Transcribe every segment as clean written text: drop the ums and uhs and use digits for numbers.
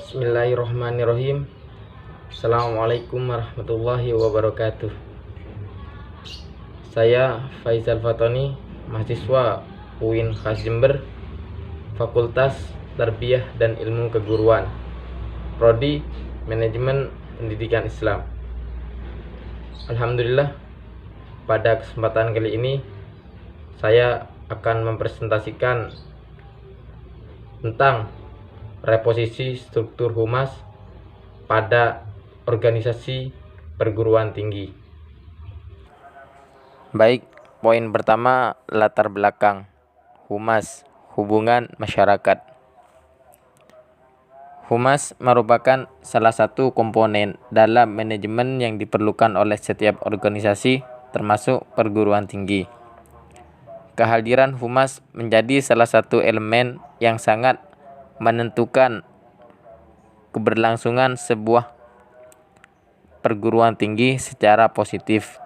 Bismillahirrahmanirrahim. Assalamualaikum warahmatullahi wabarakatuh. Saya Faizal Fatoni, mahasiswa UIN Khas Jember, Fakultas Tarbiyah dan Ilmu Keguruan, Prodi Manajemen Pendidikan Islam. Alhamdulillah, pada kesempatan kali ini saya akan mempresentasikan tentang reposisi struktur humas pada organisasi perguruan tinggi. Baik, poin pertama, latar belakang humas, hubungan masyarakat. Humas merupakan salah satu komponen dalam manajemen yang diperlukan oleh setiap organisasi, termasuk perguruan tinggi. Kehadiran humas menjadi salah satu elemen yang sangat menentukan keberlangsungan sebuah perguruan tinggi secara positif.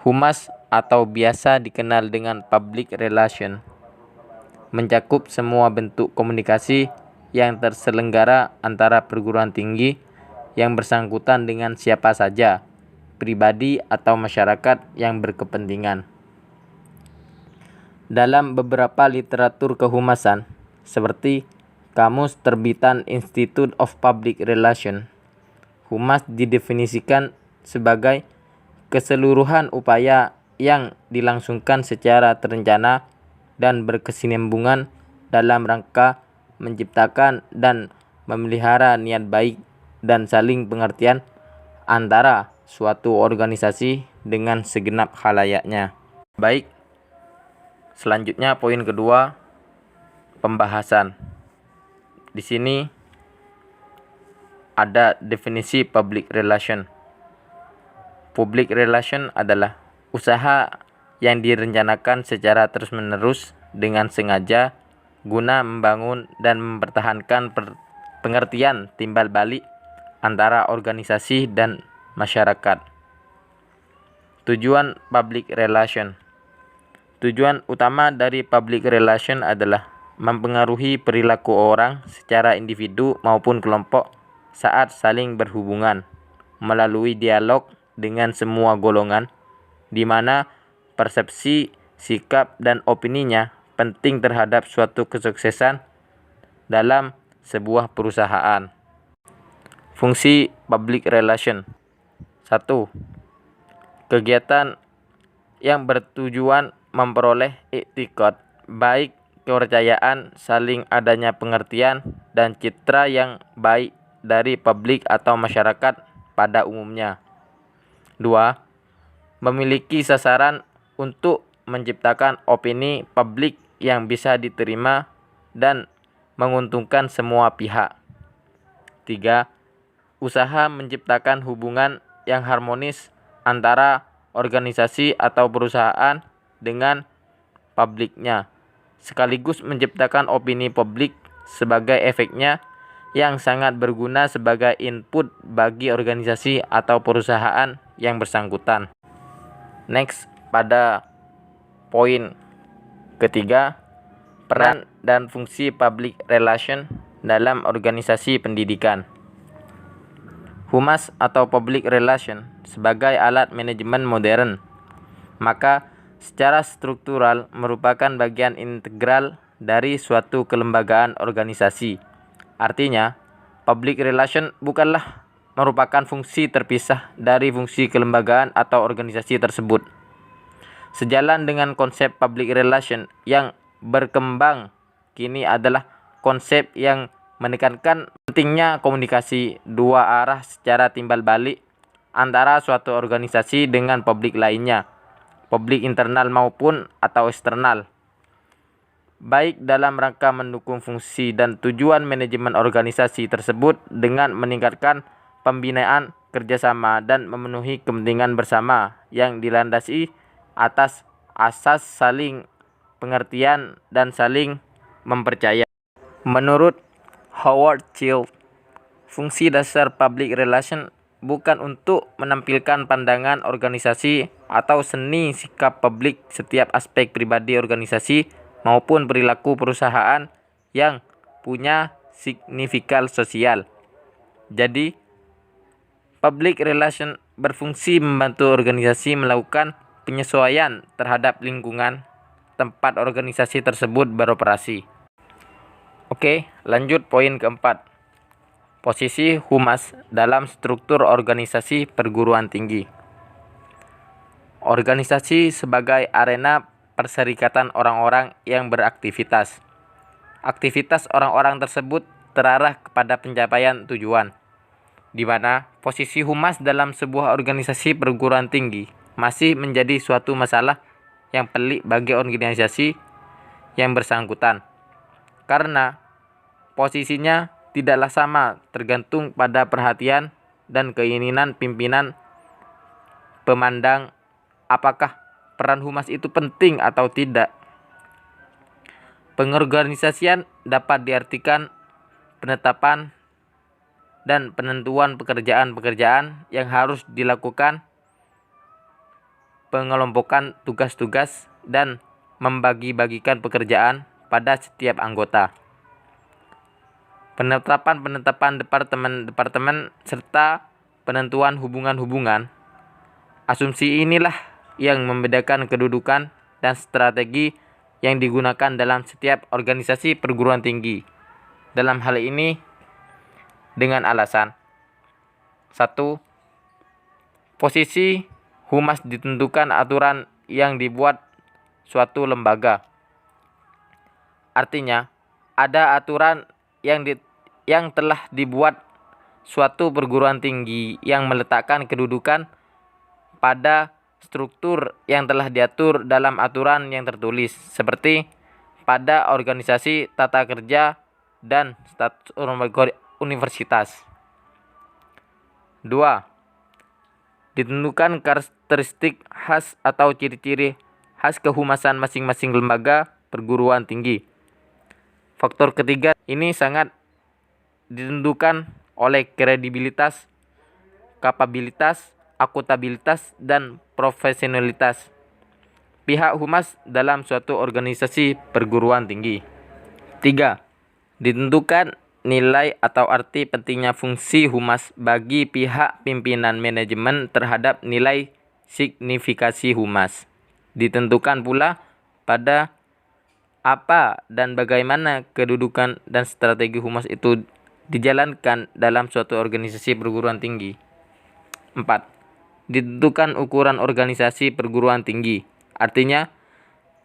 Humas atau biasa dikenal dengan public relation mencakup semua bentuk komunikasi yang terselenggara antara perguruan tinggi yang bersangkutan dengan siapa saja, pribadi atau masyarakat yang berkepentingan. Dalam beberapa literatur kehumasan, seperti Kamus Terbitan Institute of Public Relations, humas didefinisikan sebagai keseluruhan upaya yang dilangsungkan secara terencana dan berkesinambungan dalam rangka menciptakan dan memelihara niat baik dan saling pengertian antara suatu organisasi dengan segenap khalayaknya. Baik, selanjutnya poin kedua, pembahasan. Di sini ada definisi public relation. Public relation adalah usaha yang direncanakan secara terus-menerus dengan sengaja guna membangun dan mempertahankan pengertian timbal balik antara organisasi dan masyarakat. Tujuan public relation. Tujuan utama dari public relation adalah mempengaruhi perilaku orang secara individu maupun kelompok saat saling berhubungan melalui dialog dengan semua golongan, di mana persepsi, sikap, dan opininya penting terhadap suatu kesuksesan dalam sebuah perusahaan. Fungsi public relation. 1. Kegiatan yang bertujuan memperoleh iktikad baik, kepercayaan, saling adanya pengertian, dan citra yang baik dari publik atau masyarakat pada umumnya. 2. Memiliki sasaran untuk menciptakan opini publik yang bisa diterima dan menguntungkan semua pihak. 3. Usaha menciptakan hubungan yang harmonis antara organisasi atau perusahaan dengan publiknya, sekaligus menciptakan opini publik sebagai efeknya yang sangat berguna sebagai input bagi organisasi atau perusahaan yang bersangkutan. Next, pada poin ketiga, peran dan fungsi public relation dalam organisasi pendidikan. Humas atau public relation sebagai alat manajemen modern, maka secara struktural merupakan bagian integral dari suatu kelembagaan organisasi. Artinya, public relation bukanlah merupakan fungsi terpisah dari fungsi kelembagaan atau organisasi tersebut. Sejalan dengan konsep public relation yang berkembang kini adalah konsep yang menekankan pentingnya komunikasi dua arah secara timbal balik antara suatu organisasi dengan publik lainnya, publik internal maupun atau eksternal, baik dalam rangka mendukung fungsi dan tujuan manajemen organisasi tersebut dengan meningkatkan pembinaan kerjasama dan memenuhi kepentingan bersama yang dilandasi atas asas saling pengertian dan saling mempercayai. Menurut Howard Schultz, fungsi dasar public relation bukan untuk menampilkan pandangan organisasi atau seni sikap publik setiap aspek pribadi organisasi maupun perilaku perusahaan yang punya signifikan sosial, Jadi, public relation berfungsi membantu organisasi melakukan penyesuaian terhadap lingkungan tempat organisasi tersebut beroperasi. Oke, lanjut poin keempat. Posisi humas dalam struktur organisasi perguruan tinggi. Organisasi sebagai arena perserikatan orang-orang yang beraktivitas. Aktivitas orang-orang tersebut terarah kepada pencapaian tujuan, di mana posisi humas dalam sebuah organisasi perguruan tinggi masih menjadi suatu masalah yang pelik bagi organisasi yang bersangkutan, karena posisinya tidaklah sama tergantung pada perhatian dan keinginan pimpinan pemandang apakah peran humas itu penting atau tidak. Pengorganisasian dapat diartikan penetapan dan penentuan pekerjaan-pekerjaan yang harus dilakukan, pengelompokan tugas-tugas, dan membagi-bagikan pekerjaan pada setiap anggota. Penetapan departemen-departemen serta penentuan hubungan-hubungan. Asumsi inilah yang membedakan kedudukan dan strategi yang digunakan dalam setiap organisasi perguruan tinggi. Dalam hal ini dengan alasan 1. Posisi humas ditentukan aturan yang dibuat suatu lembaga. Artinya, ada aturan yang telah dibuat suatu perguruan tinggi yang meletakkan kedudukan pada struktur yang telah diatur dalam aturan yang tertulis, seperti pada organisasi tata kerja dan status universitas. 2. Ditentukan karakteristik khas atau ciri-ciri khas kehumasan masing-masing lembaga perguruan tinggi. Faktor ketiga ini sangat ditentukan oleh kredibilitas, kapabilitas, akuntabilitas, dan profesionalitas pihak humas dalam suatu organisasi perguruan tinggi. 3. Ditentukan nilai atau arti pentingnya fungsi humas bagi pihak pimpinan manajemen terhadap nilai signifikasi humas. Ditentukan pula pada apa dan bagaimana kedudukan dan strategi humas itu dijalankan dalam suatu organisasi perguruan tinggi. 4. Ditentukan ukuran organisasi perguruan tinggi. Artinya,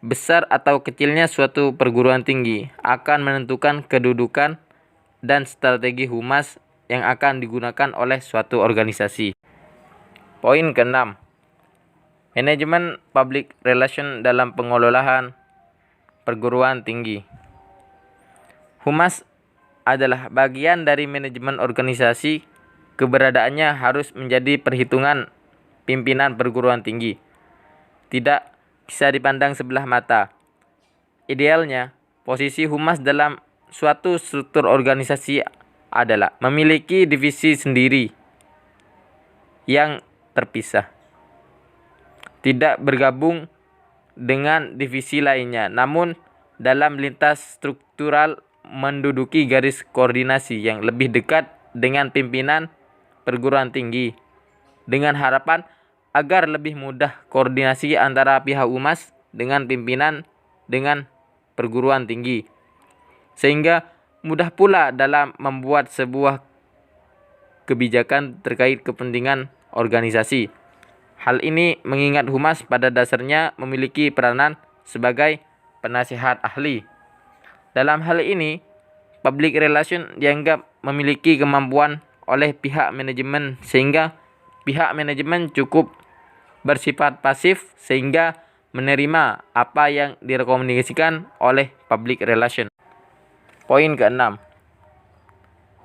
besar atau kecilnya suatu perguruan tinggi akan menentukan kedudukan dan strategi humas yang akan digunakan oleh suatu organisasi. Poin ke-6. Manajemen public relation dalam pengelolaan perguruan tinggi. Humas adalah bagian dari manajemen organisasi. Keberadaannya harus menjadi perhitungan pimpinan perguruan tinggi. Tidak bisa dipandang sebelah mata. Idealnya, posisi humas dalam suatu struktur organisasi adalah memiliki divisi sendiri yang terpisah. Tidak bergabung dengan divisi lainnya, namun dalam lintas struktural menduduki garis koordinasi yang lebih dekat dengan pimpinan perguruan tinggi, dengan harapan agar lebih mudah koordinasi antara pihak humas dengan pimpinan dengan perguruan tinggi, sehingga mudah pula dalam membuat sebuah kebijakan terkait kepentingan organisasi. Hal ini mengingat humas pada dasarnya memiliki peranan sebagai penasihat ahli. Dalam hal ini, public relation dianggap memiliki kemampuan oleh pihak manajemen, sehingga pihak manajemen cukup bersifat pasif sehingga menerima apa yang direkomendasikan oleh public relation. Poin ke-6.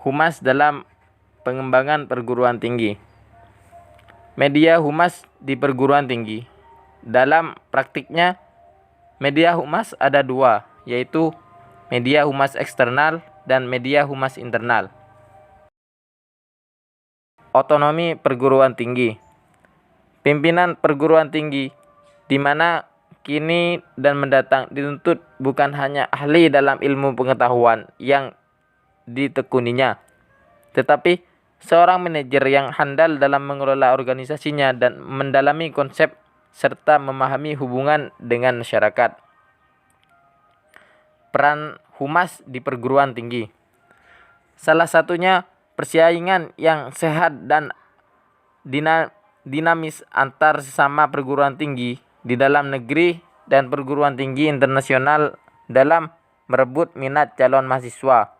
Humas dalam pengembangan perguruan tinggi. Media humas di perguruan tinggi. Dalam praktiknya, media humas ada dua, yaitu media humas eksternal dan media humas internal. Otonomi perguruan tinggi. Pimpinan perguruan tinggi di mana kini dan mendatang dituntut bukan hanya ahli dalam ilmu pengetahuan yang ditekuninya, tetapi Seorang manajer yang handal dalam mengelola organisasinya dan mendalami konsep serta memahami hubungan dengan masyarakat. Peran humas di perguruan tinggi. Salah satunya persaingan yang sehat dan dinamis antar sesama perguruan tinggi di dalam negeri dan perguruan tinggi internasional dalam merebut minat calon mahasiswa,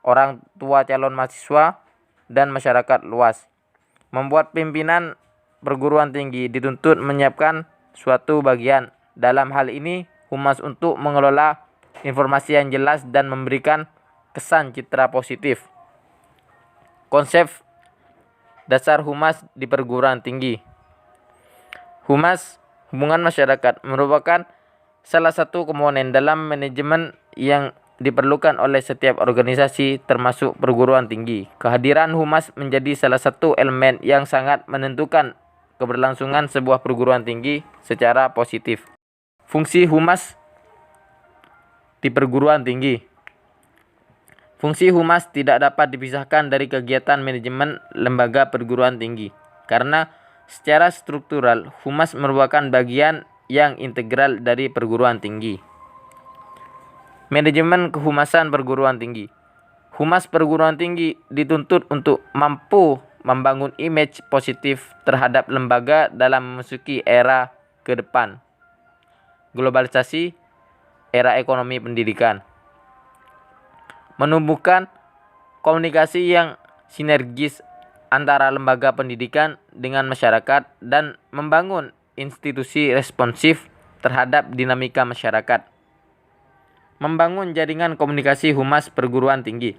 orang tua calon mahasiswa, dan masyarakat luas. Membuat pimpinan perguruan tinggi dituntut menyiapkan suatu bagian, dalam hal ini humas, untuk mengelola informasi yang jelas dan memberikan kesan citra positif. Konsep dasar humas di perguruan tinggi. Humas, hubungan masyarakat, merupakan salah satu komponen dalam manajemen yang diperlukan oleh setiap organisasi termasuk perguruan tinggi. Kehadiran humas menjadi salah satu elemen yang sangat menentukan keberlangsungan sebuah perguruan tinggi secara positif. Fungsi humas di perguruan tinggi. Fungsi humas tidak dapat dipisahkan dari kegiatan manajemen lembaga perguruan tinggi, karena secara struktural humas merupakan bagian yang integral dari perguruan tinggi. Manajemen kehumasan perguruan tinggi. Humas perguruan tinggi dituntut untuk mampu membangun image positif terhadap lembaga dalam memasuki era ke depan. Globalisasi, era ekonomi pendidikan. Menumbuhkan komunikasi yang sinergis antara lembaga pendidikan dengan masyarakat dan membangun institusi responsif terhadap dinamika masyarakat. Membangun jaringan komunikasi humas perguruan tinggi.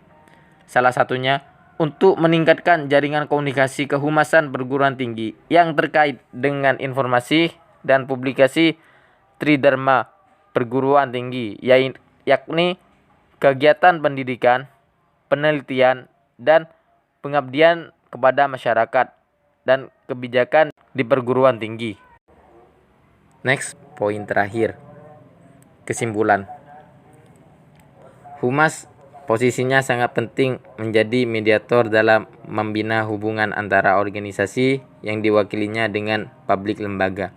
Salah satunya untuk meningkatkan jaringan komunikasi kehumasan perguruan tinggi yang terkait dengan informasi dan publikasi tridharma perguruan tinggi, yakni kegiatan pendidikan, penelitian, dan pengabdian kepada masyarakat dan kebijakan di perguruan tinggi. Next, poin terakhir. Kesimpulan. Humas posisinya sangat penting menjadi mediator dalam membina hubungan antara organisasi yang diwakilinya dengan publik lembaga.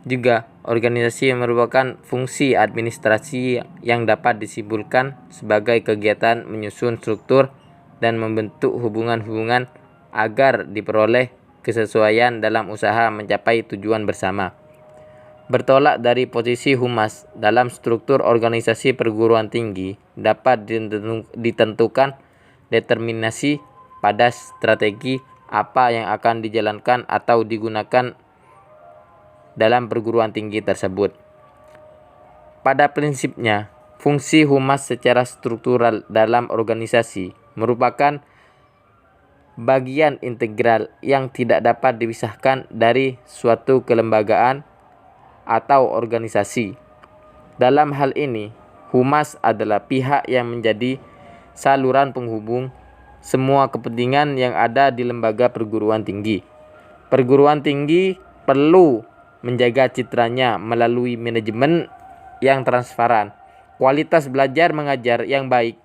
Juga, organisasi merupakan fungsi administrasi yang dapat disimpulkan sebagai kegiatan menyusun struktur dan membentuk hubungan-hubungan agar diperoleh kesesuaian dalam usaha mencapai tujuan bersama. Bertolak dari posisi humas dalam struktur organisasi perguruan tinggi dapat ditentukan determinasi pada strategi apa yang akan dijalankan atau digunakan dalam perguruan tinggi tersebut. Pada prinsipnya, fungsi humas secara struktural dalam organisasi merupakan bagian integral yang tidak dapat dipisahkan dari suatu kelembagaan atau organisasi. Dalam hal ini, humas adalah pihak yang menjadi saluran penghubung semua kepentingan yang ada di lembaga perguruan tinggi. Perguruan tinggi perlu menjaga citranya melalui manajemen yang transparan, kualitas belajar mengajar yang baik,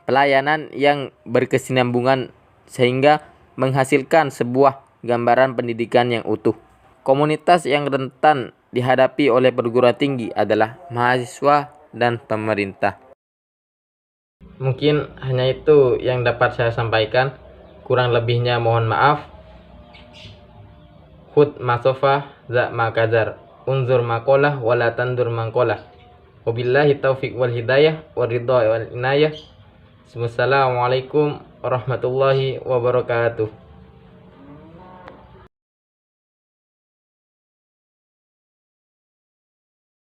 pelayanan yang berkesinambungan sehingga menghasilkan sebuah gambaran pendidikan yang utuh. Komunitas yang rentan dihadapi oleh perguruan tinggi adalah mahasiswa dan pemerintah. Mungkin hanya itu yang dapat saya sampaikan. Kurang lebihnya mohon maaf. Khud masofa za makazar. Unzur makolah wala tandur mangkolah. Wabillahi taufiq wal hidayah wal ridha wal inayah. Wassalamualaikum warahmatullahi wabarakatuh.